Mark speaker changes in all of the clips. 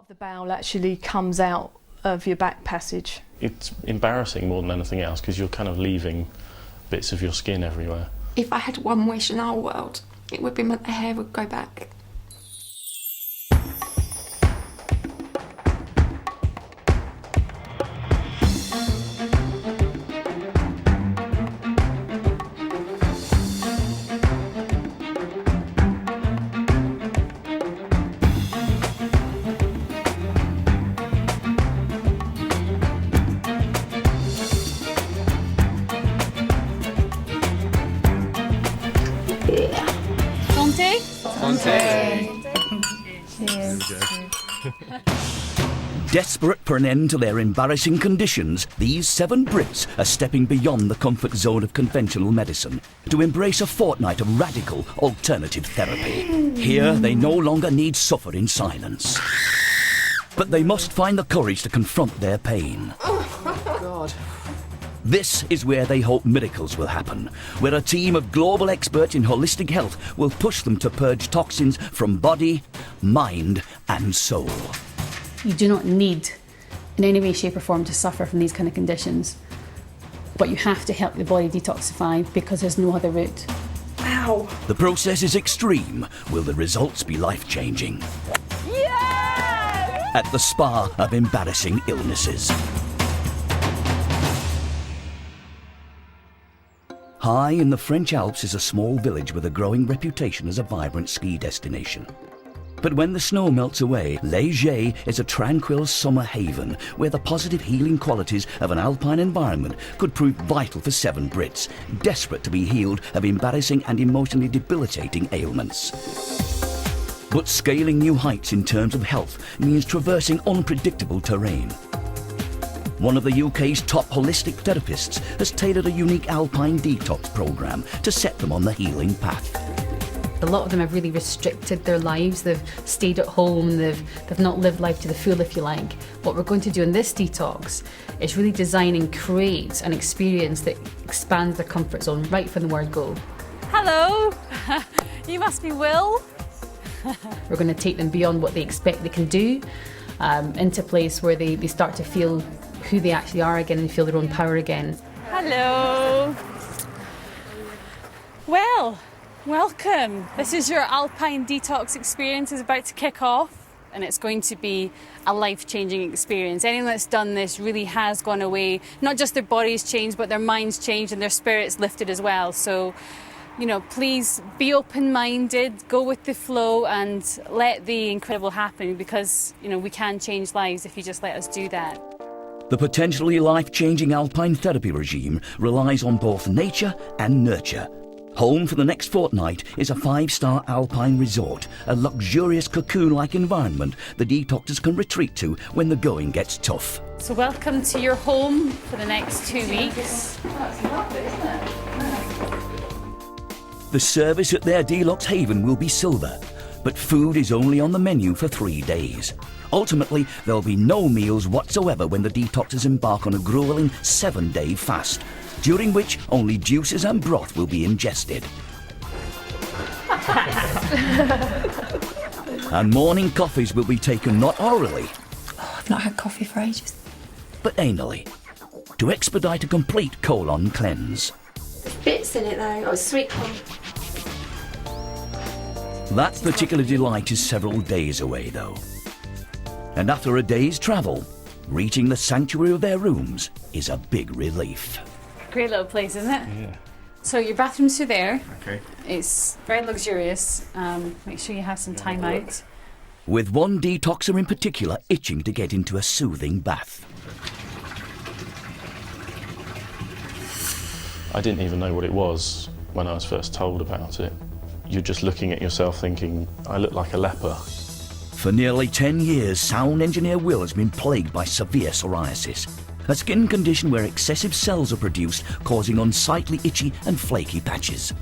Speaker 1: Part of the bowel actually comes out of your back passage.
Speaker 2: It's embarrassing more than anything else because you're kind of leaving bits of your skin everywhere.
Speaker 3: If I had one wish in our world, it would be my hair would go back.
Speaker 4: Desperate for an end to their embarrassing conditions, these 7 Brits are stepping beyond the comfort zone of conventional medicine to embrace a fortnight of radical alternative therapy. Here, they no longer need suffer in silence. But they must find the courage to confront their pain.
Speaker 5: Oh, God.
Speaker 4: This is where they hope miracles will happen, where a team of global experts in holistic health will push them to purge toxins from body, mind and soul.
Speaker 6: You do not need, in any way, shape or form, to suffer from these kind of conditions. But you have to help your body detoxify because there's no other route.
Speaker 3: Ow!
Speaker 4: The process is extreme. Will the results be life-changing?
Speaker 1: Yeah!
Speaker 4: At the spa of embarrassing illnesses. High in the French Alps is a small village with a growing reputation as a vibrant ski destination. But when the snow melts away, Léger is a tranquil summer haven where the positive healing qualities of an alpine environment could prove vital for 7 Brits, desperate to be healed of embarrassing and emotionally debilitating ailments. But scaling new heights in terms of health means traversing unpredictable terrain. One of the UK's top holistic therapists has tailored a unique alpine detox programme to set them on the healing path.
Speaker 6: A lot of them have really restricted their lives. They've stayed at home, they've not lived life to the full, if you like. What we're going to do in this detox is really design and create an experience that expands their comfort zone right from the word go.
Speaker 7: Hello, you must be Will.
Speaker 6: We're going to take them beyond what they expect they can do, into a place where they start to feel who they actually are again and feel their own power again.
Speaker 7: Hello. Well, welcome. This is your Alpine Detox experience is about to kick off, and it's going to be a life-changing experience. Anyone that's done this really has gone away. Not just their bodies changed, but their minds changed and their spirits lifted as well. So, you know, please be open-minded, go with the flow and let the incredible happen because, you know, we can change lives if you just let us do that.
Speaker 4: The potentially life-changing alpine therapy regime relies on both nature and nurture. Home for the next fortnight is a 5-star alpine resort, a luxurious cocoon-like environment the detoxers can retreat to when the going gets tough.
Speaker 7: So welcome to your home for the next 2 weeks.
Speaker 1: That's lovely, isn't it?
Speaker 4: The service at their deluxe haven will be silver, but food is only on the menu for 3 days. Ultimately, there'll be no meals whatsoever when the detoxers embark on a grueling 7-day fast, during which only juices and broth will be ingested. And morning coffees will be taken not orally,
Speaker 3: I've not had coffee for ages.
Speaker 4: but anally, to expedite a complete colon cleanse.
Speaker 3: There's bits in it though. Oh, sweet corn.
Speaker 4: That particular delight is several days away, though. And after a day's travel, reaching the sanctuary of their rooms is a big relief.
Speaker 7: Great little place, isn't it?
Speaker 2: Yeah.
Speaker 7: So your bathrooms are there.
Speaker 2: Okay.
Speaker 7: It's very luxurious. Make sure you have some time out.
Speaker 4: With one detoxer in particular itching to get into a soothing bath.
Speaker 2: I didn't even know what it was when I was first told about it. You're just looking at yourself thinking, I look like a leper.
Speaker 4: For nearly 10 years, sound engineer Will has been plagued by severe psoriasis, a skin condition where excessive cells are produced, causing unsightly, itchy and flaky patches.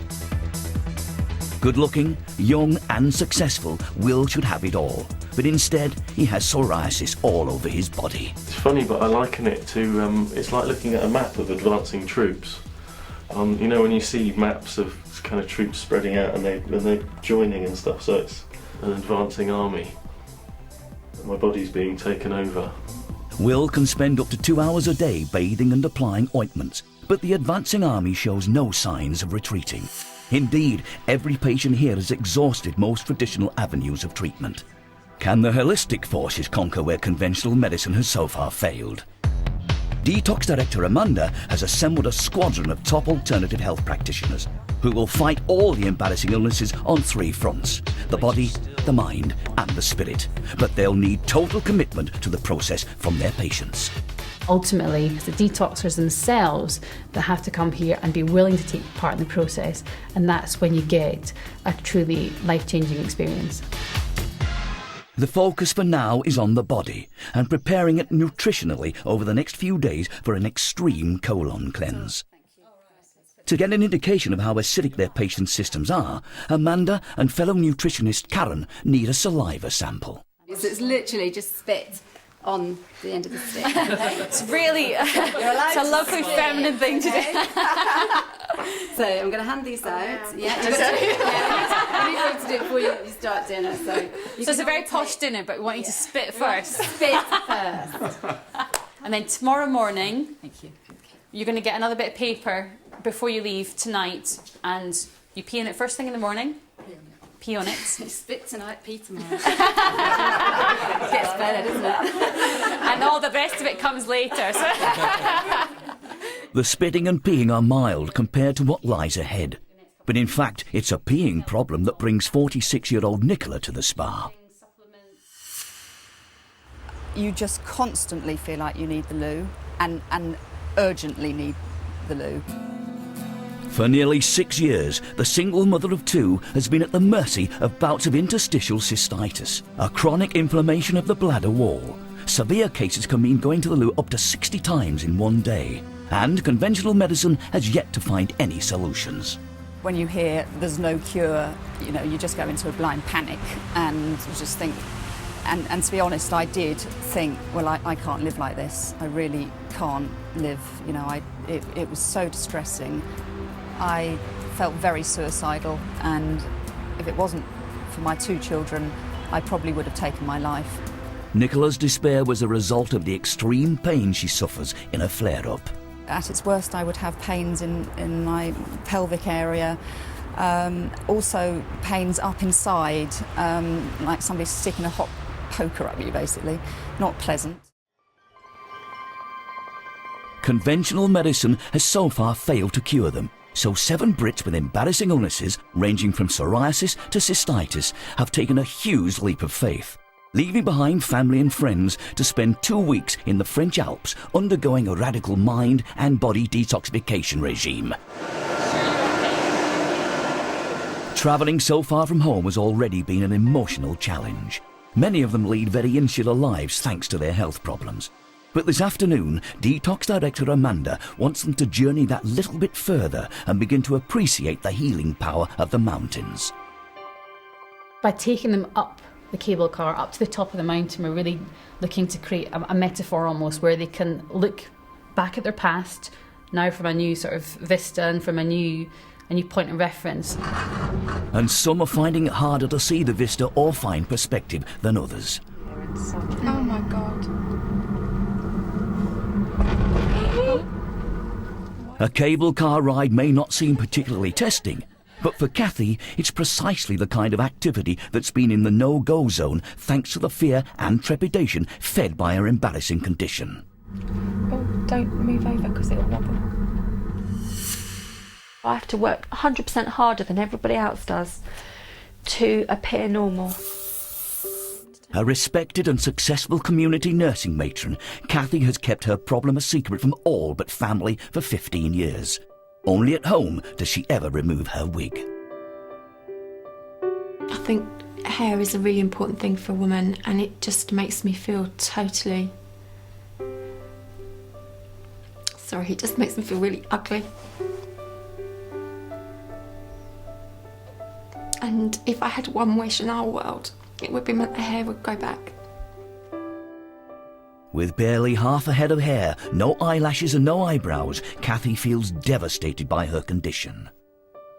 Speaker 4: Good-looking, young and successful, Will should have it all, but instead he has psoriasis all over his body.
Speaker 2: It's funny, but I liken it to, it's like looking at a map of advancing troops. You know when you see maps of kind of troops spreading out and they're joining and stuff, so it's an advancing army. My body's being taken over.
Speaker 4: Will can spend up to 2 hours a day bathing and applying ointments, but the advancing army shows no signs of retreating. Indeed, every patient here has exhausted most traditional avenues of treatment. Can the holistic forces conquer where conventional medicine has so far failed? Detox Director Amanda has assembled a squadron of top alternative health practitioners who will fight all the embarrassing illnesses on 3 fronts: the body, the mind and the spirit. But they'll need total commitment to the process from their patients.
Speaker 6: Ultimately, it's the detoxers themselves that have to come here and be willing to take part in the process, and that's when you get a truly life-changing experience.
Speaker 4: The focus for now is on the body and preparing it nutritionally over the next few days for an extreme colon cleanse. To get an indication of how acidic their patients' systems are, Amanda and fellow nutritionist Karen need a saliva sample.
Speaker 5: So it's literally just spit on the end of the stick.
Speaker 7: It's really, it's a lovely feminine thing to do.
Speaker 5: So I'm going to hand these out. Yeah, you need to do it before you start dinner. So
Speaker 7: it's a very posh dinner, but we want you to spit first.
Speaker 5: Spit first.
Speaker 7: And then tomorrow morning, you're going to get another bit of paper before you leave tonight, and you pee on it first thing in the morning. Pee on it.
Speaker 5: Spit tonight, pee tomorrow. It gets better, doesn't it?
Speaker 7: And all the rest of it comes later. So.
Speaker 4: The spitting and peeing are mild compared to what lies ahead. But in fact, it's a peeing problem that brings 46-year-old Nicola to the spa.
Speaker 8: You just constantly feel like you need the loo and urgently need the loo.
Speaker 4: For nearly 6 years, the single mother of 2 has been at the mercy of bouts of interstitial cystitis, a chronic inflammation of the bladder wall. Severe cases can mean going to the loo up to 60 times in one day, and conventional medicine has yet to find any solutions.
Speaker 8: When you hear there's no cure, you just go into a blind panic and you just think, and to be honest, I did think, well, I can't live like this. I really can't live. It was so distressing. I felt very suicidal, and if it wasn't for my 2 children, I probably would have taken my life.
Speaker 4: Nicola's despair was a result of the extreme pain she suffers in a flare-up.
Speaker 8: At its worst, I would have pains in my pelvic area, also pains up inside, like somebody sticking a hot poker at you, basically. Not pleasant.
Speaker 4: Conventional medicine has so far failed to cure them. So 7 Brits with embarrassing illnesses, ranging from psoriasis to cystitis, have taken a huge leap of faith, leaving behind family and friends to spend 2 weeks in the French Alps undergoing a radical mind and body detoxification regime. Travelling so far from home has already been an emotional challenge. Many of them lead very insular lives thanks to their health problems. But this afternoon, Detox Director Amanda wants them to journey that little bit further and begin to appreciate the healing power of the mountains.
Speaker 6: By taking them up the cable car, up to the top of the mountain, we're really looking to create a metaphor almost where they can look back at their past, now from a new sort of vista and from a new point of reference.
Speaker 4: And some are finding it harder to see the vista or find perspective than others.
Speaker 3: Oh my God.
Speaker 4: A cable car ride may not seem particularly testing, but for Kathy, it's precisely the kind of activity that's been in the no-go zone thanks to the fear and trepidation fed by her embarrassing condition.
Speaker 3: Oh, don't move over because it'll wobble.
Speaker 9: I have to work 100% harder than everybody else does to appear normal.
Speaker 4: A respected and successful community nursing matron, Kathy has kept her problem a secret from all but family for 15 years. Only at home does she ever remove her wig.
Speaker 3: I think hair is a really important thing for a woman, and it just makes me feel totally... Sorry, it just makes me feel really ugly. And if I had one wish in our world, it would be that the hair would go back.
Speaker 4: With barely half a head of hair, no eyelashes and no eyebrows, Kathy feels devastated by her condition.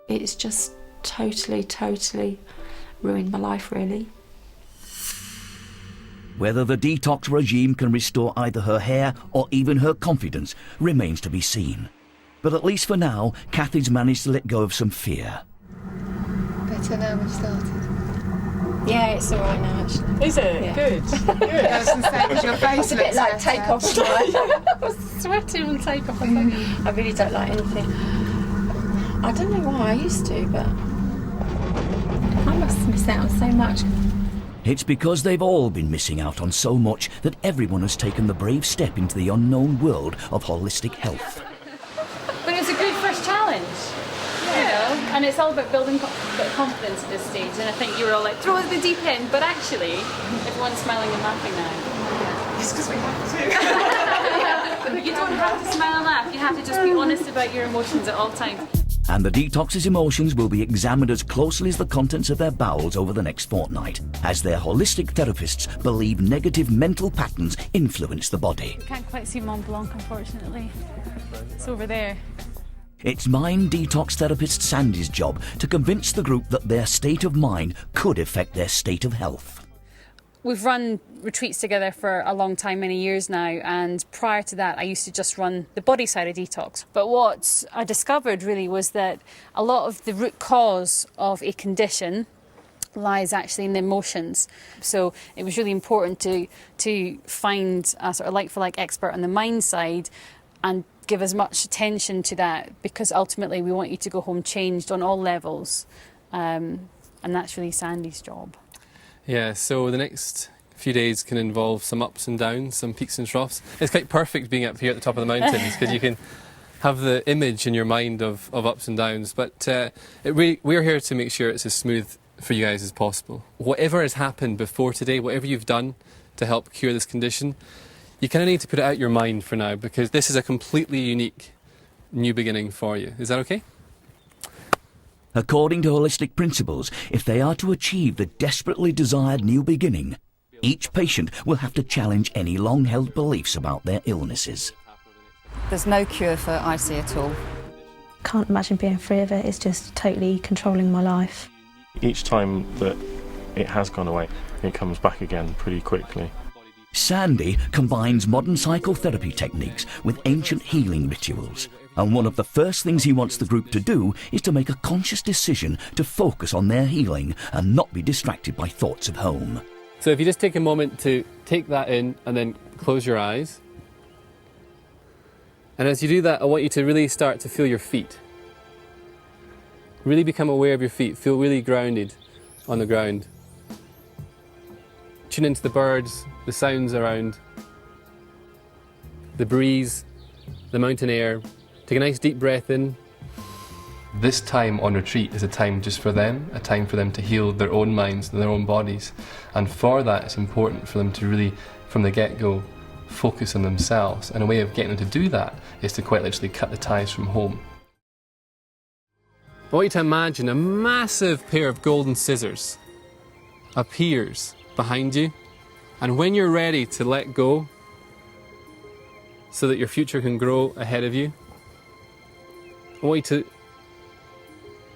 Speaker 3: It's just totally ruined my life, really.
Speaker 4: Whether the detox regime can restore either her hair or even her confidence remains to be seen. But at least for now, Kathy's managed to let go of some fear.
Speaker 10: Better now we've started.
Speaker 3: Yeah, it's all right now, actually.
Speaker 10: Is it?
Speaker 3: Yeah.
Speaker 10: Good. Good. I was going to say, because your face
Speaker 3: It's a bit like
Speaker 10: better.
Speaker 3: take-off. I was sweating on take-off. I really don't like anything. I don't know why I used to, but I must miss out on so much.
Speaker 4: It's because they've all been missing out on so much that everyone has taken the brave step into the unknown world of holistic health.
Speaker 7: But it's a good first challenge, you know, and it's all about building confidence at this stage. And I think you were all like, throw it at the deep end, but actually, everyone's smiling and laughing now.
Speaker 10: It's because we have to.
Speaker 7: You don't have to smile and laugh. You have to just be honest about your emotions at all times.
Speaker 4: And the detox's emotions will be examined as closely as the contents of their bowels over the next fortnight, as their holistic therapists believe negative mental patterns influence the body.
Speaker 7: Can't quite see Mont Blanc, unfortunately. It's over there.
Speaker 4: It's mind detox therapist Sandy's job to convince the group that their state of mind could affect their state of health.
Speaker 7: We've run retreats together for a long time, many years now, and prior to that I used to just run the body side of Detox. But what I discovered really was that a lot of the root cause of a condition lies actually in the emotions. So it was really important to find a sort of like-for-like expert on the mind side and give as much attention to that, because ultimately we want you to go home changed on all levels, and that's really Sandy's job.
Speaker 11: Yeah, so the next few days can involve some ups and downs, some peaks and troughs. It's quite perfect being up here at the top of the mountains because you can have the image in your mind of ups and downs. But we're here to make sure it's as smooth for you guys as possible. Whatever has happened before today, whatever you've done to help cure this condition, you kind of need to put it out your mind for now, because this is a completely unique new beginning for you. Is that okay?
Speaker 4: According to holistic principles, if they are to achieve the desperately desired new beginning, each patient will have to challenge any long-held beliefs about their illnesses.
Speaker 8: There's no cure for IC at all.
Speaker 12: Can't imagine being free of it. It's just totally controlling my life.
Speaker 2: Each time that it has gone away, it comes back again pretty quickly.
Speaker 4: Sandy combines modern psychotherapy techniques with ancient healing rituals. And one of the first things he wants the group to do is to make a conscious decision to focus on their healing and not be distracted by thoughts of home.
Speaker 11: So if you just take a moment to take that in and then close your eyes. And as you do that, I want you to really start to feel your feet. Really become aware of your feet. Feel really grounded on the ground. Tune into the birds, the sounds around, the breeze, the mountain air. Take a nice deep breath in. This time on retreat is a time just for them, a time for them to heal their own minds and their own bodies. And for that, it's important for them to really, from the get-go, focus on themselves. And a way of getting them to do that is to quite literally cut the ties from home. I want you to imagine a massive pair of golden scissors appears behind you. And when you're ready to let go, so that your future can grow ahead of you, I want you to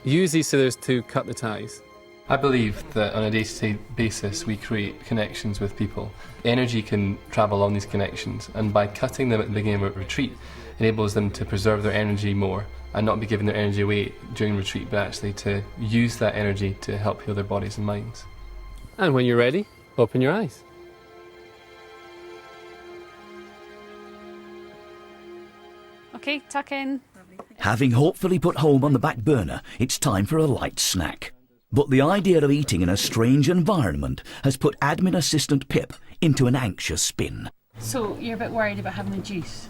Speaker 11: use these scissors to cut the ties. I believe that on a day-to-day basis we create connections with people. Energy can travel along these connections, and by cutting them at the beginning of a retreat enables them to preserve their energy more and not be giving their energy away during retreat, but actually to use that energy to help heal their bodies and minds. And when you're ready, open your eyes.
Speaker 7: Okay, tuck in.
Speaker 4: Having hopefully put home on the back burner, it's time for a light snack. But the idea of eating in a strange environment has put admin assistant Pip into an anxious spin.
Speaker 7: So you're a bit worried about having a juice?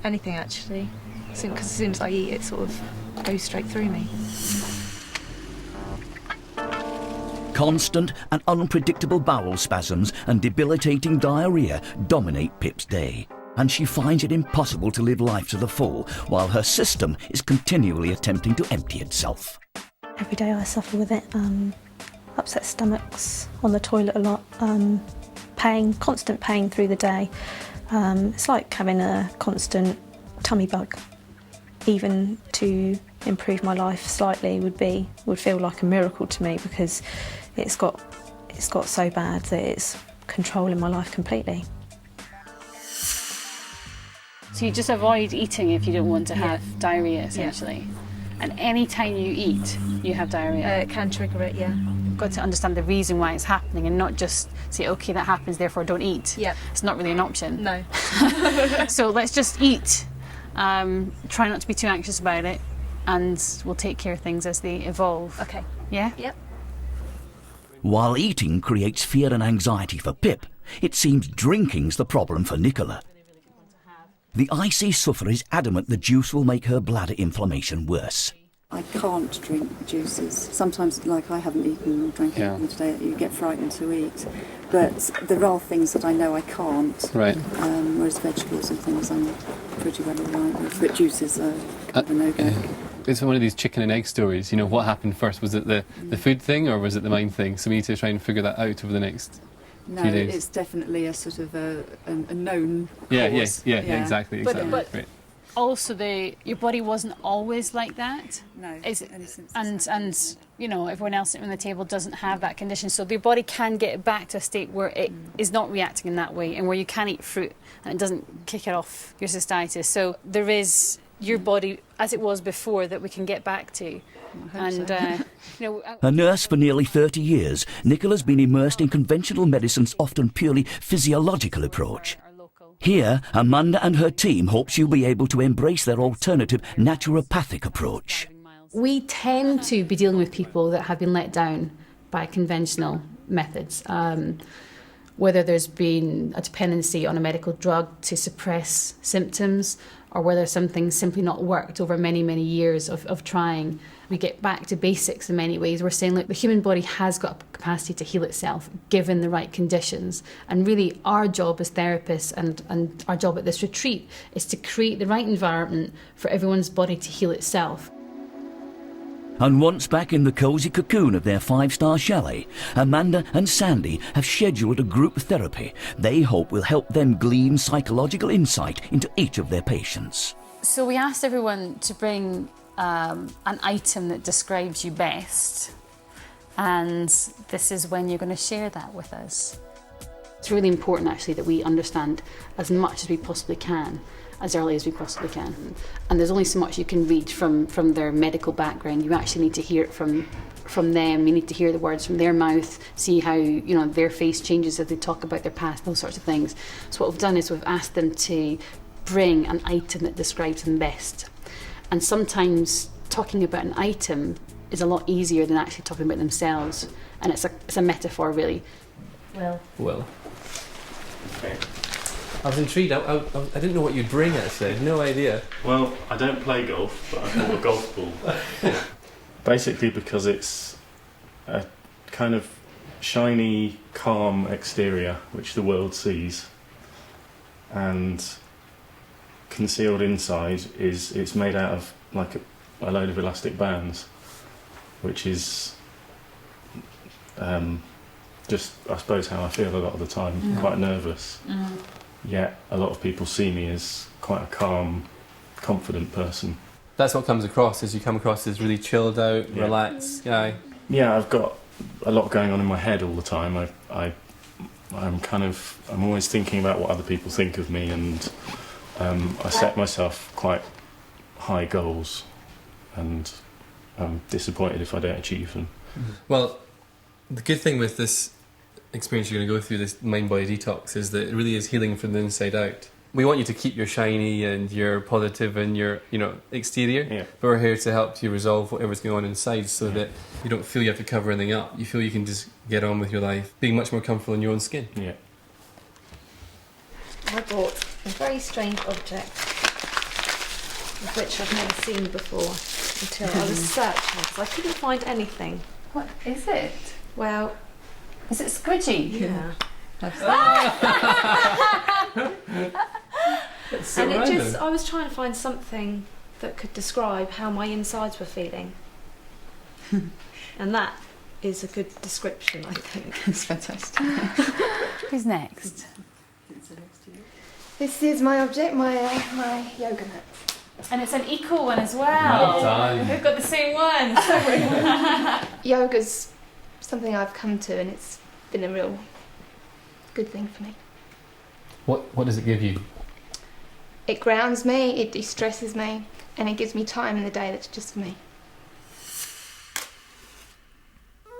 Speaker 1: Anything actually, because as soon as I eat it sort of goes straight through me.
Speaker 4: Constant and unpredictable bowel spasms and debilitating diarrhoea dominate Pip's day, and she finds it impossible to live life to the full while her system is continually attempting to empty itself.
Speaker 12: Every day I suffer with it. Upset stomachs, on the toilet a lot, pain, constant pain through the day. It's like having a constant tummy bug. Even to improve my life slightly would feel like a miracle to me, because it's got so bad that control in my life completely.
Speaker 7: So you just avoid eating if you don't want to have diarrhea, essentially. And any time you eat, you have diarrhea.
Speaker 12: It can trigger it, yeah.
Speaker 7: You've got to understand the reason why it's happening and not just say, okay, that happens, therefore don't eat.
Speaker 12: Yeah.
Speaker 7: It's not really an option.
Speaker 12: No.
Speaker 7: So let's just eat. Try not to be too anxious about it, and we'll take care of things as they evolve.
Speaker 12: Okay.
Speaker 7: Yeah?
Speaker 12: Yep.
Speaker 4: While eating creates fear and anxiety for Pip, it seems drinking's the problem for Nicola. The IC sufferer is adamant the juice will make her bladder inflammation worse.
Speaker 13: I can't drink juices. Sometimes, like, I haven't eaten or drank anything today, you get frightened to eat. But there are things that I know I can't.
Speaker 11: Right.
Speaker 13: Whereas vegetables and things I'm pretty well alright with. But juices are a no-go.
Speaker 11: It's one of these chicken and egg stories. You know, what happened first? Was it the food thing or was it the mind thing? So we need to try and figure that out over the next few days.
Speaker 13: It's definitely a sort of a known cause.
Speaker 11: Yeah, exactly.
Speaker 7: But also, your body wasn't always like that.
Speaker 13: No.
Speaker 7: And you know, everyone else sitting on the table doesn't have that condition. So your body can get back to a state where it is not reacting in that way, and where you can eat fruit and it doesn't kick it off your cystitis. So there is your body as it was before that we can get back to. And
Speaker 4: A nurse for nearly 30 years, Nicola's been immersed in conventional medicine's often purely physiological approach. Here, Amanda and her team hope she'll be able to embrace their alternative naturopathic approach.
Speaker 6: We tend to be dealing with people that have been let down by conventional methods. Whether there's been a dependency on a medical drug to suppress symptoms, or whether something's simply not worked over many, many years of trying. We get back to basics in many ways. We're saying, look, the human body has got a capacity to heal itself given the right conditions. And really our job as therapists and our job at this retreat is to create the right environment for everyone's body to heal itself.
Speaker 4: And once back in the cosy cocoon of their 5-star chalet, Amanda and Sandy have scheduled a group therapy they hope will help them glean psychological insight into each of their patients.
Speaker 7: So we asked everyone to bring an item that describes you best, and this is when you're going to share that with us.
Speaker 6: It's really important actually that we understand as much as we possibly can, as early as we possibly can. And there's only so much you can read from their medical background. You actually need to hear it from them. You need to hear the words from their mouth, see how their face changes as they talk about their past, those sorts of things. So what we've done is we've asked them to bring an item that describes them best. And sometimes talking about an item is a lot easier than actually talking about themselves. And it's a metaphor, really.
Speaker 11: Well. Okay. I was intrigued. I didn't know what you'd bring, actually. I had no idea.
Speaker 2: Well, I don't play golf, but I bought a golf ball. Basically because it's a kind of shiny, calm exterior, which the world sees. And concealed inside it's made out of like a load of elastic bands, which is just, I suppose, how I feel a lot of the time, quite nervous. Yet a lot of people see me as quite a calm, confident person.
Speaker 11: That's what comes across, is you come across as really chilled out, relaxed guy. Yeah,
Speaker 2: I've got a lot going on in my head all the time. I'm always thinking about what other people think of me, and I set myself quite high goals, and I'm disappointed if I don't achieve them.
Speaker 11: Well, the good thing with this experience you're going to go through, this mind-body detox, is that it really is healing from the inside out. We want you to keep your shiny and your positive and your exterior, but we're here to help you resolve whatever's going on inside, so that you don't feel you have to cover anything up. You feel you can just get on with your life, being much more comfortable in your own skin.
Speaker 2: Yeah.
Speaker 12: I bought a very strange object, of which I've never seen before until I was searching, because I couldn't find anything.
Speaker 7: What is it?
Speaker 12: Well,
Speaker 7: is it squidgy?
Speaker 12: Yeah.
Speaker 11: So
Speaker 12: and
Speaker 11: random.
Speaker 12: I was trying to find something that could describe how my insides were feeling. And that is a good description, I think.
Speaker 10: It's fantastic.
Speaker 7: Who's next?
Speaker 10: This is my object, my yoga mat.
Speaker 7: And it's an eco one as well.
Speaker 11: Well done.
Speaker 7: We've got the same one.
Speaker 10: Yoga's something I've come to, and it's been a real good thing for me.
Speaker 11: What does it give you?
Speaker 10: It grounds me, it de-stresses me, and it gives me time in the day that's just for me.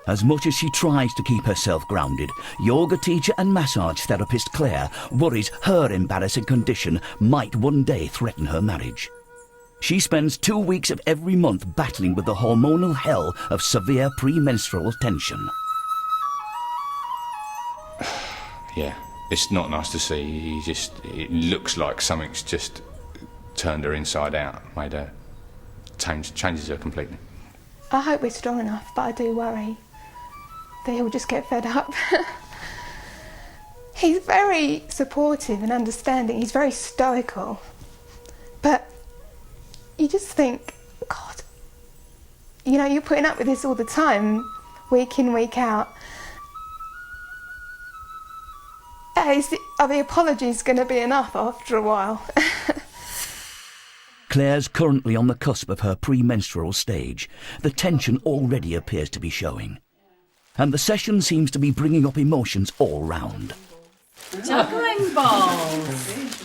Speaker 4: As much as she tries to keep herself grounded, yoga teacher and massage therapist Claire worries her embarrassing condition might one day threaten her marriage. She spends 2 weeks of every month battling with the hormonal hell of severe premenstrual tension.
Speaker 14: Yeah, it's not nice to see. It looks like something's just turned her inside out, made her, changes her completely.
Speaker 10: I hope we're strong enough, but I do worry that he'll just get fed up. He's very supportive and understanding, he's very stoical, but you just think, God, you know, you're putting up with this all the time, week in, week out. Are the apologies going to be enough after a while?
Speaker 4: Claire's currently on the cusp of her premenstrual stage. The tension already appears to be showing. And the session seems to be bringing up emotions all round.
Speaker 3: Juggling balls.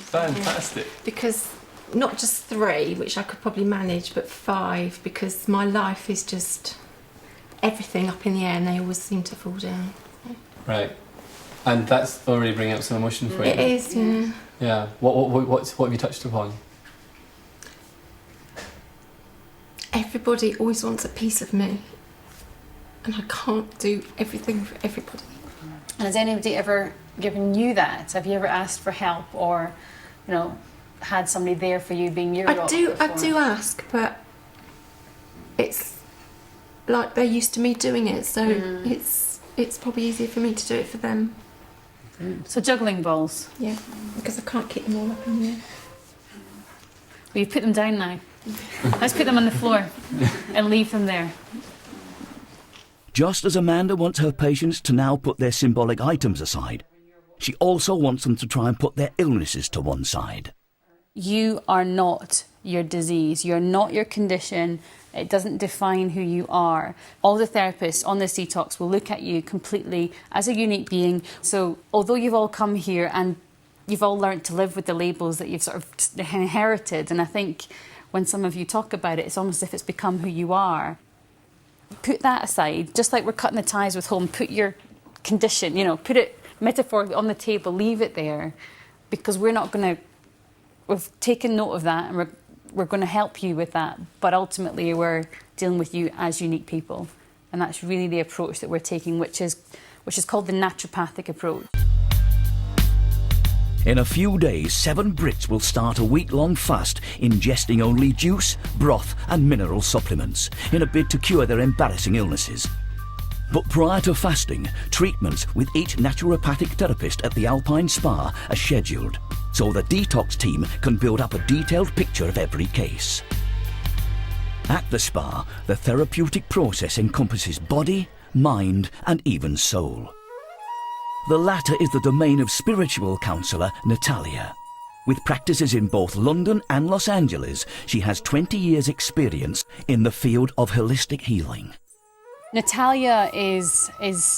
Speaker 11: Fantastic.
Speaker 3: Because not just 3, which I could probably manage, but 5, because my life is just everything up in the air and they always seem to fall down.
Speaker 11: Right. And that's already bringing up some emotion for you.
Speaker 3: It is, yeah.
Speaker 11: Yeah. What have you touched upon?
Speaker 3: Everybody always wants a piece of me, and I can't do everything for everybody.
Speaker 7: And has anybody ever given you that? Have you ever asked for help, or, you know, had somebody there for you being your
Speaker 3: I do ask, but it's like they're used to me doing it, so it's probably easier for me to do it for them.
Speaker 7: So juggling balls?
Speaker 3: Yeah, because I can't keep them all up in the air.
Speaker 7: Well, you put them down now. Let's put them on the floor and leave them there.
Speaker 4: Just as Amanda wants her patients to now put their symbolic items aside, she also wants them to try and put their illnesses to one side.
Speaker 7: You are not your disease. You're not your condition. It doesn't define who you are. All the therapists on this detox will look at you completely as a unique being. So although you've all come here and you've all learned to live with the labels that you've sort of inherited, and I think when some of you talk about it, it's almost as if it's become who you are. Put that aside, just like we're cutting the ties with home, put your condition, you know, put it metaphorically on the table, leave it there, because we're not going to, we've taken note of that and we're going to help you with that, but ultimately we're dealing with you as unique people, and that's really the approach that we're taking, which is called the naturopathic approach.
Speaker 4: In a few days, 7 Brits will start a week-long fast, ingesting only juice, broth and mineral supplements in a bid to cure their embarrassing illnesses. But prior to fasting, treatments with each naturopathic therapist at the Alpine Spa are scheduled, so the detox team can build up a detailed picture of every case. At the spa, the therapeutic process encompasses body, mind and even soul. The latter is the domain of spiritual counsellor Natalia. With practices in both London and Los Angeles, she has 20 years' experience in the field of holistic healing.
Speaker 7: Natalia is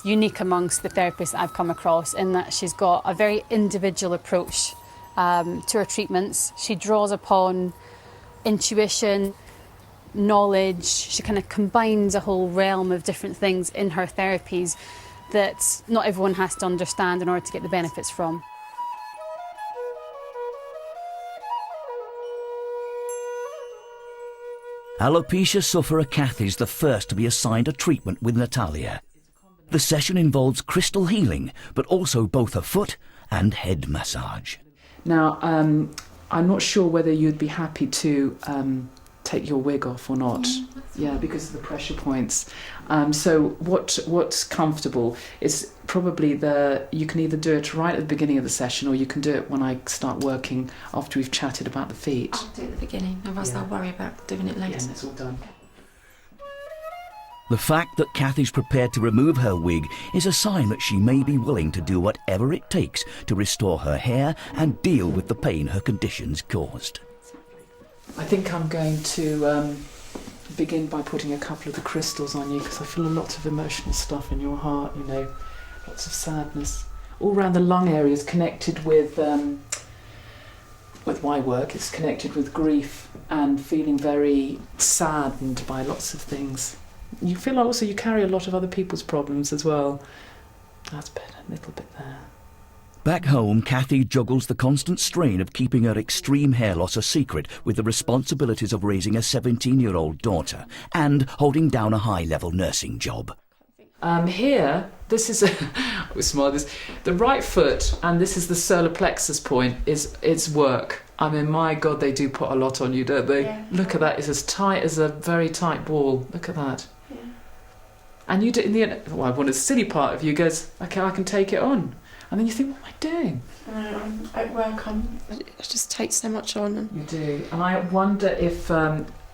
Speaker 7: unique amongst the therapists I've come across in that she's got a very individual approach to her treatments. She draws upon intuition, knowledge. She kind of combines a whole realm of different things in her therapies that not everyone has to understand in order to get the benefits from.
Speaker 4: Alopecia sufferer Kathy is the first to be assigned a treatment with Natalia. The session involves crystal healing, but also both a foot and head massage.
Speaker 15: Now, I'm not sure whether you'd be happy to take your wig off or not. Yeah, because of the pressure points. So what's comfortable is probably you can either do it right at the beginning of the session, or you can do it when I start working after we've chatted about the feet.
Speaker 3: I'll do it at the beginning, otherwise I'll worry about doing it later.
Speaker 15: Yeah, it's all done.
Speaker 4: The fact that Kathy's prepared to remove her wig is a sign that she may be willing to do whatever it takes to restore her hair and deal with the pain her conditions caused.
Speaker 15: I think I'm going to begin by putting a couple of the crystals on you, because I feel a lot of emotional stuff in your heart, you know, lots of sadness. all around the lung area is connected with my work. It's connected with grief and feeling very saddened by lots of things. You feel like also you carry a lot of other people's problems as well. That's better, a little bit there.
Speaker 4: Back home, Kathy juggles the constant strain of keeping her extreme hair loss a secret with the responsibilities of raising a 17-year-old daughter and holding down a high-level nursing job.
Speaker 15: Here, this is the right foot, and this is the solar plexus point. It's work. I mean, my God, they do put a lot on you, don't they?
Speaker 3: Yeah.
Speaker 15: Look at that. It's as tight as a very tight ball. Look at that. Yeah. And you do in the end. Well, one of the silly part of you goes, okay, I can take it on. And then you think, what am I doing?
Speaker 3: At work, I just take so much on.
Speaker 15: You do. And I wonder if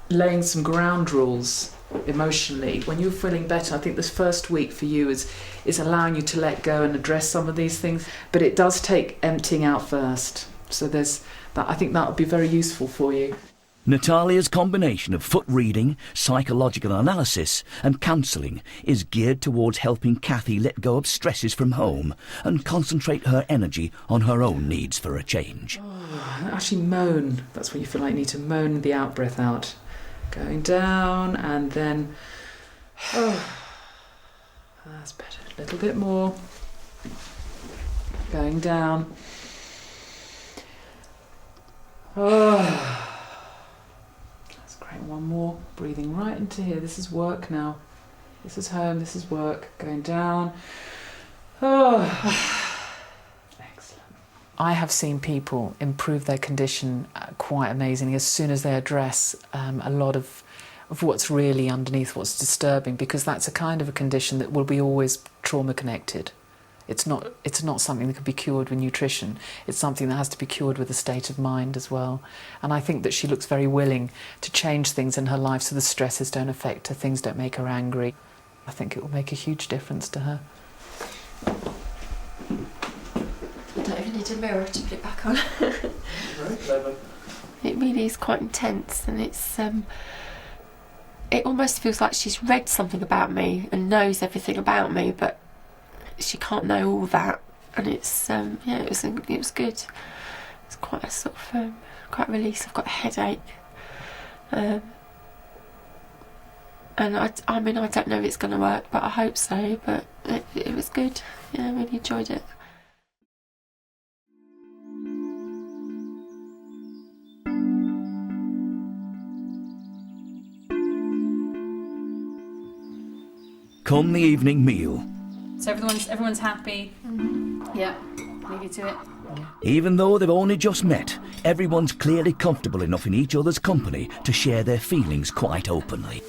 Speaker 15: laying some ground rules emotionally, when you're feeling better, I think this first week for you is allowing you to let go and address some of these things. But it does take emptying out first. So there's that. I think that would be very useful for you.
Speaker 4: Natalia's combination of foot reading, psychological analysis and counselling is geared towards helping Kathy let go of stresses from home and concentrate her energy on her own needs for a change.
Speaker 15: Oh, actually moan. That's when you feel like you need to moan the out-breath out. Going down and then... Oh, that's better. A little bit more. Going down. Oh... One more, breathing right into here. This is work now. This is home, this is work. Going down. Oh, excellent. I have seen people improve their condition quite amazingly as soon as they address a lot of what's really underneath, what's disturbing, because that's a kind of a condition that will be always trauma connected. It's not something that can be cured with nutrition. It's something that has to be cured with a state of mind as well. And I think that she looks very willing to change things in her life so the stresses don't affect her, things don't make her angry. I think it will make a huge difference to her.
Speaker 3: I don't even need a mirror to put it back on.
Speaker 15: Very clever.
Speaker 3: It really is quite intense, and it's it almost feels like she's read something about me and knows everything about me, but she can't know all that, and it's yeah, it was good. It's quite a sort of quite a release. I've got a headache, and I mean I don't know if it's going to work, but I hope so. But it was good. Yeah, I really enjoyed it.
Speaker 4: Come the evening meal.
Speaker 7: So everyone's happy. Yeah, leave you to it.
Speaker 4: Even though they've only just met, everyone's clearly comfortable enough in each other's company to share their feelings quite openly.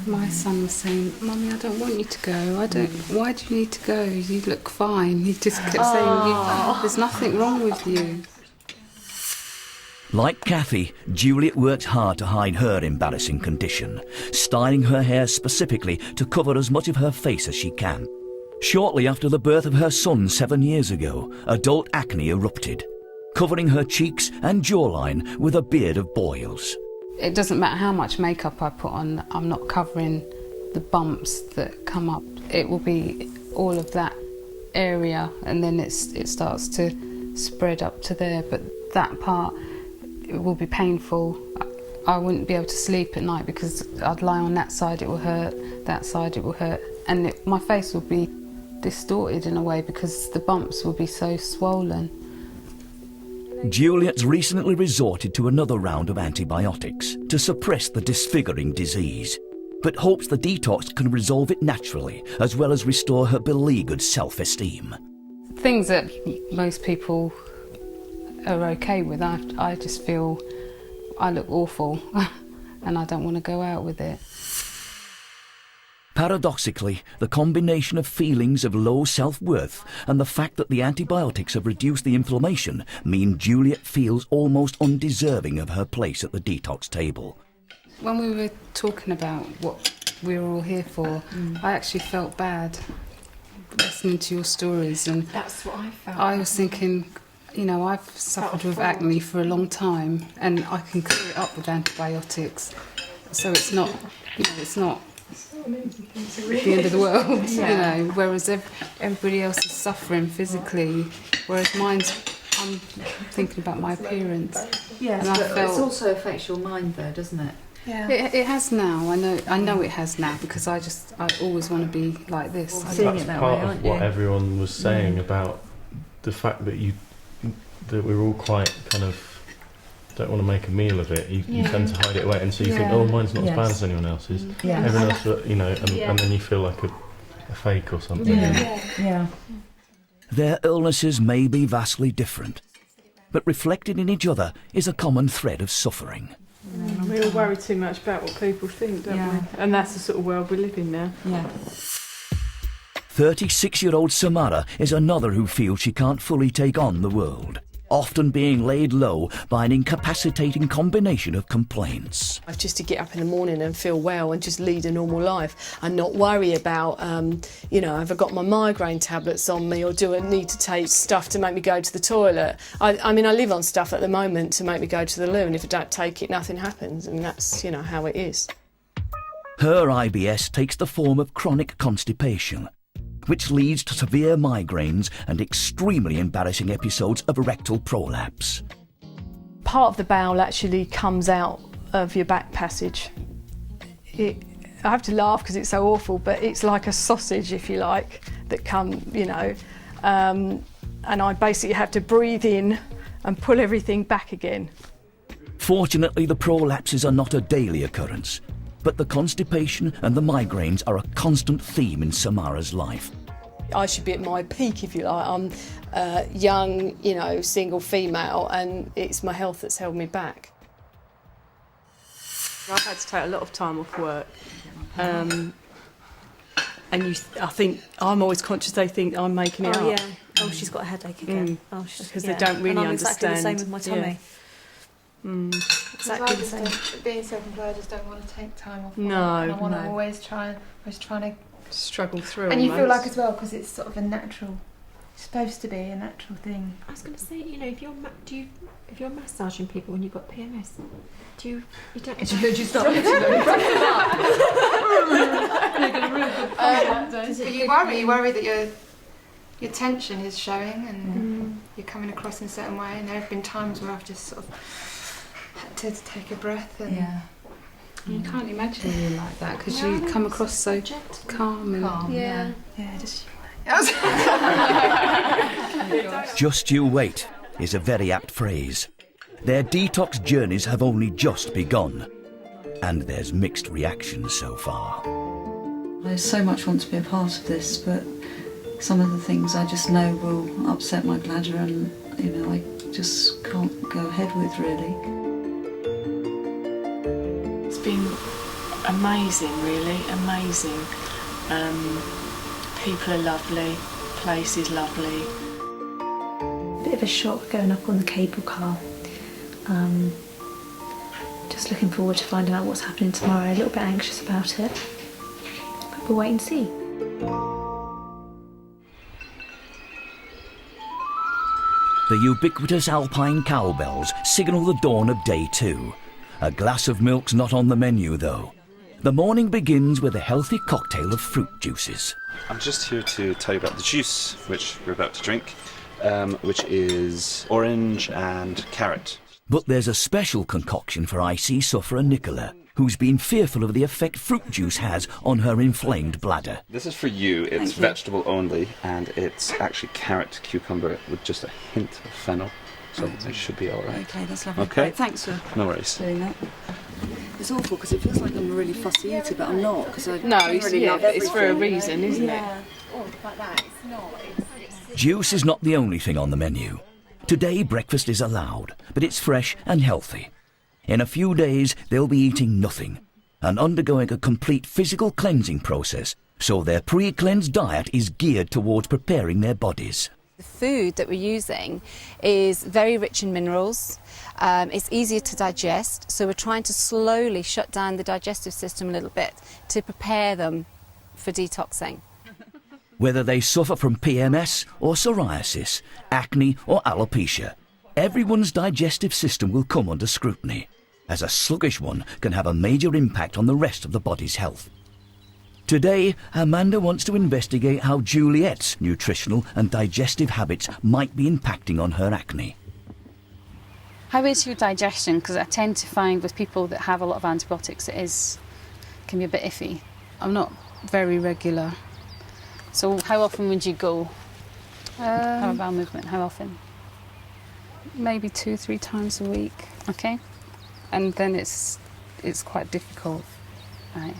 Speaker 6: My son was saying, "Mummy, I don't want you to go. Why do you need to go? You look fine." He just kept saying, "There's nothing wrong with you."
Speaker 4: Like Kathy, Juliet works hard to hide her embarrassing condition, styling her hair specifically to cover as much of her face as she can. Shortly after the birth of her son 7 years ago, adult acne erupted, covering her cheeks and jawline with a beard of boils.
Speaker 6: It doesn't matter how much makeup I put on, I'm not covering the bumps that come up. It will be all of that area, and then it starts to spread up to there, but that part, it will be painful. I wouldn't be able to sleep at night because I'd lie on that side, it will hurt, that side it will hurt, and my face will be distorted in a way because the bumps will be so swollen.
Speaker 4: Juliet's recently resorted to another round of antibiotics to suppress the disfiguring disease, but hopes the detox can resolve it naturally as well as restore her beleaguered self-esteem.
Speaker 6: Things that most people are okay with, I just feel I look awful and I don't want to go out with it.
Speaker 4: Paradoxically, the combination of feelings of low self-worth and the fact that the antibiotics have reduced the inflammation mean Juliet feels almost undeserving of her place at the detox table.
Speaker 6: When we were talking about what we were all here for, I actually felt bad listening to your stories, and
Speaker 3: that's what I felt.
Speaker 6: I was thinking, you know, I've suffered with acne for a long time and I can clear it up with antibiotics, so it's not, you know, it's not
Speaker 7: the end of the world, you know, whereas everybody else is suffering physically, whereas I'm thinking about my appearance.
Speaker 5: Yes,
Speaker 7: and
Speaker 5: but it also affects your mind though, doesn't it?
Speaker 7: Yeah. It has now. I know it has now because I always want to be like this.
Speaker 2: That's part of what everyone was saying about the fact that we're all quite kind of don't want to make a meal of it. You tend to hide it away, and so you think, oh, mine's not as bad as anyone else's.
Speaker 5: Yeah.
Speaker 2: Everyone else, and then you feel like a fake or something.
Speaker 5: Yeah.
Speaker 4: Their illnesses may be vastly different, but reflected in each other is a common thread of suffering.
Speaker 16: We all worry too much about what people think, don't we? And that's the sort of world we live in now.
Speaker 5: Yeah.
Speaker 4: 36-year-old Samara is another who feels she can't fully take on the world, often being laid low by an incapacitating combination of complaints.
Speaker 17: Just to get up in the morning and feel well and just lead a normal life and not worry about, have I got my migraine tablets on me, or do I need to take stuff to make me go to the toilet? I live on stuff at the moment to make me go to the loo, and if I don't take it, nothing happens, and that's, how it is.
Speaker 4: Her IBS takes the form of chronic constipation, which leads to severe migraines and extremely embarrassing episodes of rectal prolapse.
Speaker 18: Part of the bowel actually comes out of your back passage. I have to laugh because it's so awful, but it's like a sausage, if you like, that and I basically have to breathe in and pull everything back again.
Speaker 4: Fortunately, the prolapses are not a daily occurrence, but the constipation and the migraines are a constant theme in Samara's life.
Speaker 17: I should be at my peak, if you like. I'm young, single female, and it's my health that's held me back.
Speaker 16: I've had to take a lot of time off work. I think I'm always conscious they think I'm making it up.
Speaker 12: Oh, yeah. Oh, she's got a headache again.
Speaker 16: Because they don't really
Speaker 12: and I'm
Speaker 16: understand.
Speaker 12: exactly the same with my tummy.
Speaker 10: Exactly the same. Being self-employed, I just don't want to take time off.
Speaker 16: No,
Speaker 10: and I want to always trying to
Speaker 16: struggle through.
Speaker 10: And you feel like as well, because it's sort of a natural. It's supposed to be a natural thing.
Speaker 9: I was going to say, if you're massaging people when you've got PMS, you don't.
Speaker 10: Did you stop? You worry that your tension is showing and you're coming across in a certain way. And there have been times where I've just sort of had to take a breath and.
Speaker 7: Yeah. You can't imagine you like that because you come across so calm and
Speaker 10: yeah, just.
Speaker 4: Just you wait is a very apt phrase. Their detox journeys have only just begun, and there's mixed reactions so far.
Speaker 13: I so much want to be a part of this, but some of the things I just know will upset my bladder, and I just can't go ahead with really.
Speaker 16: It's been amazing, really amazing. People are lovely, place is lovely.
Speaker 12: Bit of a shock going up on the cable car. Just looking forward to finding out what's happening tomorrow. A little bit anxious about it, but we'll wait and see.
Speaker 4: The ubiquitous Alpine cowbells signal the dawn of day 2. A glass of milk's not on the menu though. The morning begins with a healthy cocktail of fruit juices.
Speaker 19: I'm just here to tell you about the juice which we're about to drink, which is orange and carrot.
Speaker 4: But there's a special concoction for IC sufferer Nicola, who's been fearful of the effect fruit juice has on her inflamed bladder.
Speaker 19: This is for you. It's vegetable only, and it's actually carrot, cucumber with just a hint of fennel, so it should be all right.
Speaker 13: Okay, that's lovely.
Speaker 19: Okay.
Speaker 13: Great, thanks for doing that. It's awful because it feels like I'm a really fussy eater, but I'm not because I really love everything.
Speaker 16: It's for a reason, isn't it?
Speaker 10: Like that. It's not.
Speaker 4: Juice is not the only thing on the menu. Today breakfast is allowed, but it's fresh and healthy. In a few days they'll be eating nothing and undergoing a complete physical cleansing process, so their pre-cleansed diet is geared towards preparing their bodies.
Speaker 5: The food that we're using is very rich in minerals. It's easier to digest, so we're trying to slowly shut down the digestive system a little bit to prepare them for detoxing.
Speaker 4: Whether they suffer from PMS or psoriasis, acne or alopecia, everyone's digestive system will come under scrutiny, as a sluggish one can have a major impact on the rest of the body's health. Today, Amanda wants to investigate how Juliet's nutritional and digestive habits might be impacting on her acne.
Speaker 7: How is your digestion? Because I tend to find with people that have a lot of antibiotics, can be a bit iffy.
Speaker 20: I'm not very regular.
Speaker 7: So how often would you go? Have a bowel movement? How often?
Speaker 20: Maybe 2 or 3 times a week.
Speaker 7: Okay.
Speaker 20: And then it's quite difficult.
Speaker 7: Right.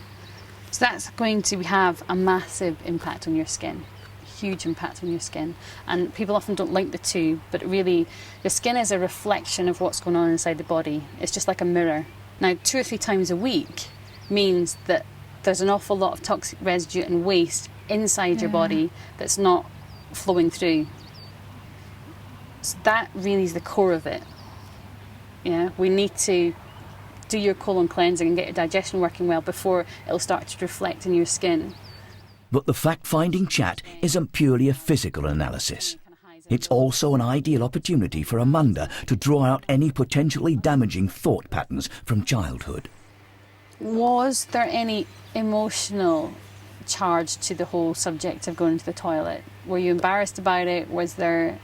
Speaker 7: So that's going to have a massive impact on your skin. Huge impact on your skin. And people often don't link the two, but really the skin is a reflection of what's going on inside the body. It's just like a mirror. Now 2 or 3 times a week means that there's an awful lot of toxic residue and waste inside your body that's not flowing through. So that really is the core of it. Yeah, we need to do your colon cleansing and get your digestion working well before it'll start to reflect in your skin.
Speaker 4: But the fact-finding chat isn't purely a physical analysis. It's also an ideal opportunity for Amanda to draw out any potentially damaging thought patterns from childhood.
Speaker 7: Was there any emotional charge to the whole subject of going to the toilet? Were you embarrassed about it? Was there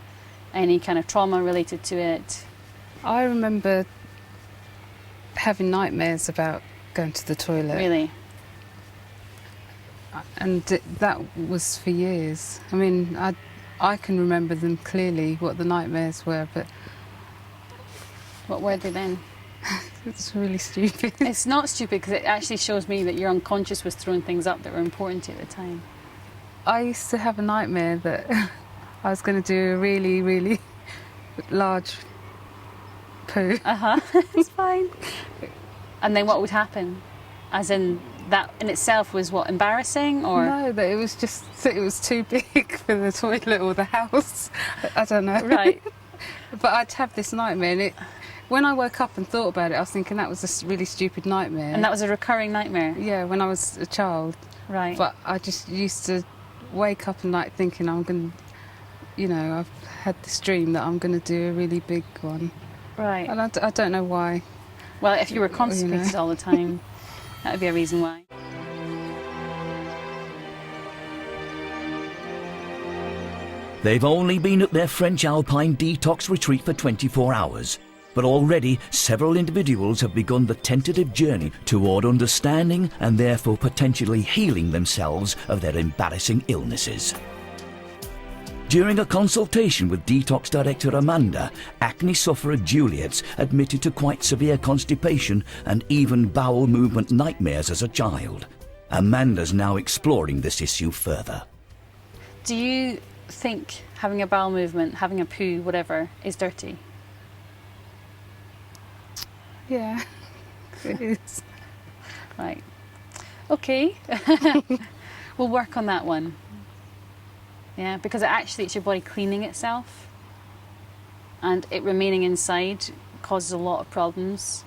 Speaker 7: any kind of trauma related to it?
Speaker 20: I remember having nightmares about going to the toilet.
Speaker 7: Really?
Speaker 20: And that was for years. I mean, I can remember them clearly, what the nightmares were, but...
Speaker 7: What were they then?
Speaker 20: It's really stupid.
Speaker 7: It's not stupid because it actually shows me that your unconscious was throwing things up that were important to you at the time.
Speaker 20: I used to have a nightmare that I was going to do a really, really large poo.
Speaker 7: It's fine. And then what would happen? As in, that in itself was what, embarrassing or?
Speaker 20: No, that it was just that it was too big for the toilet or the house. I don't know.
Speaker 7: Right.
Speaker 20: But I'd have this nightmare, and when I woke up and thought about it, I was thinking that was a really stupid nightmare.
Speaker 7: And that was a recurring nightmare?
Speaker 20: Yeah, when I was a child.
Speaker 7: Right.
Speaker 20: But I just used to wake up at night thinking I'm going to, you know, I've had this dream that I'm going to do a really big one.
Speaker 7: Right.
Speaker 20: And I don't know why.
Speaker 7: Well, if you were constipated all the time, that would be a reason why.
Speaker 4: They've only been at their French Alpine detox retreat for 24 hours, but already several individuals have begun the tentative journey toward understanding and therefore potentially healing themselves of their embarrassing illnesses. During a consultation with Detox Director Amanda, acne sufferer Juliet admitted to quite severe constipation and even bowel movement nightmares as a child. Amanda's now exploring this issue further.
Speaker 7: Do you think having a bowel movement, having a poo, whatever, is dirty?
Speaker 20: Yeah, it is.
Speaker 7: Right. Okay. We'll work on that one. Yeah, because it's your body cleaning itself, and it remaining inside causes a lot of problems.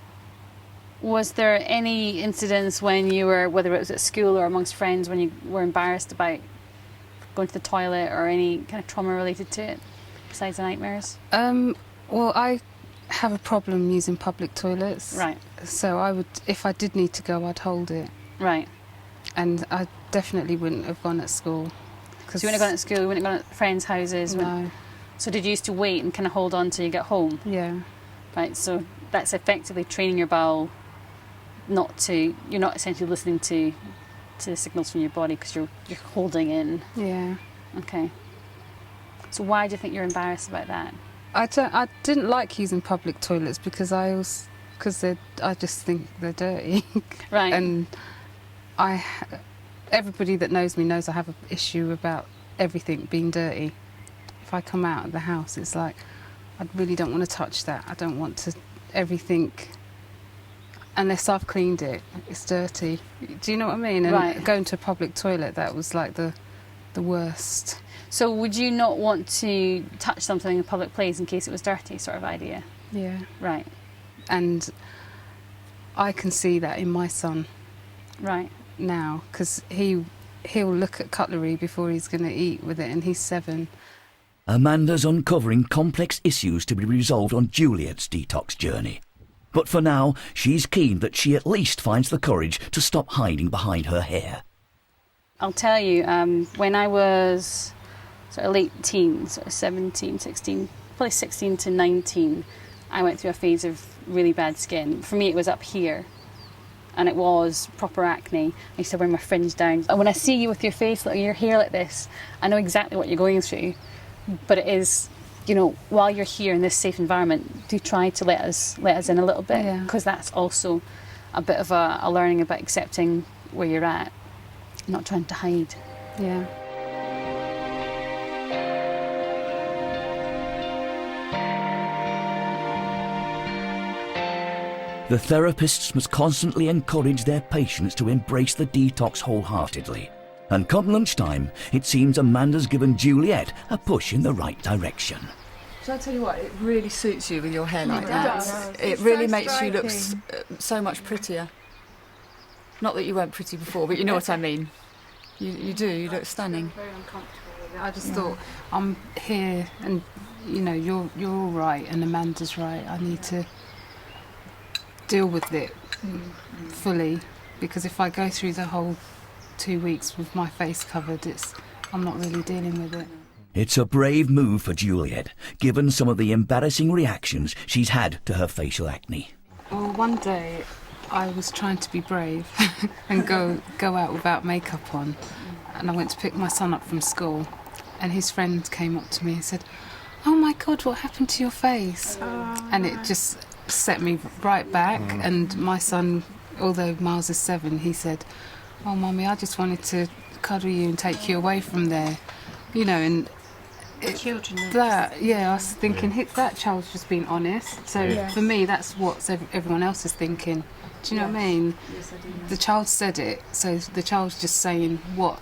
Speaker 7: Was there any incidents when you were, whether it was at school or amongst friends, when you were embarrassed about going to the toilet or any kind of trauma related to it, besides the nightmares?
Speaker 20: Well, I have a problem using public toilets.
Speaker 7: Right.
Speaker 20: So I would, if I did need to go, I'd hold it.
Speaker 7: Right.
Speaker 20: And I definitely wouldn't have gone at school.
Speaker 7: So you wouldn't have gone at school, you wouldn't have gone at friends' houses?
Speaker 20: No.
Speaker 7: So did you used to wait and kind of hold on till you get home?
Speaker 20: Yeah.
Speaker 7: Right, so that's effectively training your bowel you're not essentially listening to the signals from your body because you're holding in.
Speaker 20: Yeah.
Speaker 7: Okay. So why do you think you're embarrassed about that?
Speaker 20: I didn't like using public toilets because I just think they're dirty.
Speaker 7: Right.
Speaker 20: And everybody that knows me knows I have an issue about everything being dirty. If I come out of the house, it's like I really don't want to touch that. I don't want to everything unless I've cleaned it. It's dirty. Do you know what I mean? And
Speaker 7: right.
Speaker 20: Going to a public toilet, that was like the worst.
Speaker 7: So would you not want to touch something in a public place in case it was dirty, sort of idea?
Speaker 20: Yeah.
Speaker 7: Right.
Speaker 20: And I can see that in my son.
Speaker 7: Right.
Speaker 20: Now, because he'll look at cutlery before he's going to eat with it, and he's 7.
Speaker 4: Amanda's uncovering complex issues to be resolved on Juliet's detox journey. But for now, she's keen that she at least finds the courage to stop hiding behind her hair.
Speaker 7: I'll tell you, when I was sort of late teens, sort of 17, 16, probably 16 to 19, I went through a phase of really bad skin. For me, it was up here, and it was proper acne. I used to wear my fringe down. And when I see you with your face, like your hair like this, I know exactly what you're going through. But it is, you know, while you're here in this safe environment, do try to let us in a little bit, because that's also a bit of a learning about accepting where you're at, not trying to hide.
Speaker 20: Yeah.
Speaker 4: The therapists must constantly encourage their patients to embrace the detox wholeheartedly. And come lunchtime, it seems Amanda's given Juliet a push in the right direction.
Speaker 8: Shall I tell you what, it really suits you with your hair like
Speaker 10: It
Speaker 8: that.
Speaker 10: does.
Speaker 8: It
Speaker 10: It's
Speaker 8: really
Speaker 10: so
Speaker 8: makes you look
Speaker 10: striking.
Speaker 8: so much prettier. Not that you weren't pretty before, but you know what I mean. You do, you look stunning.
Speaker 20: Very uncomfortable with it. I just thought, I'm here and, you know, you're all right and Amanda's right. I need to deal with it fully, because if I go through the whole 2 weeks with my face covered, I'm not really dealing with it.
Speaker 4: It's a brave move for Juliet, given some of the embarrassing reactions she's had to her facial acne.
Speaker 20: Well, one day I was trying to be brave and go out without makeup on, and I went to pick my son up from school, and his friend came up to me and said, "Oh my God, what happened to your face?" And it just set me right back. And my son, although Miles is 7, he said, "Oh Mummy, I just wanted to cuddle you and take you away from there," you know. And I was thinking, that child's just being honest. So for me, that's what everyone else is thinking. Do you know what I mean?
Speaker 8: Yes, I do.
Speaker 20: The child said it, so the child's just saying what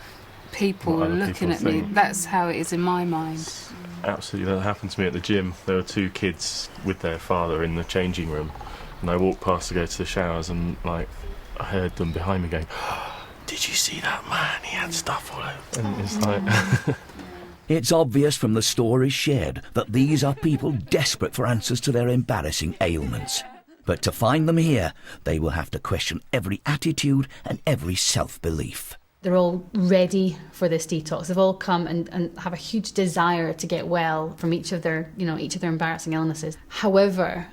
Speaker 20: people
Speaker 2: What
Speaker 20: are
Speaker 2: other
Speaker 20: looking
Speaker 2: people
Speaker 20: at me.
Speaker 2: think.
Speaker 20: That's how it is in my mind.
Speaker 2: Absolutely, that happened to me at the gym. There were 2 kids with their father in the changing room, and I walked past to go to the showers, and like I heard them behind me going, "Did you see that man? He had stuff all over." And it's like.
Speaker 4: It's obvious from the stories shared that these are people desperate for answers to their embarrassing ailments. But to find them here, they will have to question every attitude and every self-belief.
Speaker 6: They're all ready for this detox. They've all come and have a huge desire to get well from each of their embarrassing illnesses. However,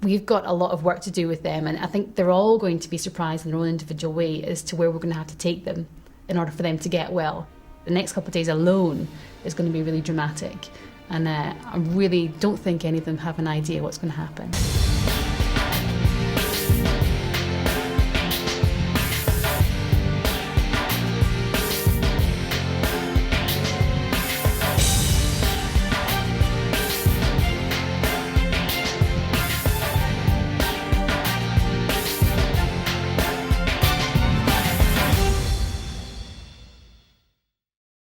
Speaker 6: we've got a lot of work to do with them, and I think they're all going to be surprised in their own individual way as to where we're going to have to take them in order for them to get well. The next couple of days alone is going to be really dramatic, and I really don't think any of them have an idea what's going to happen.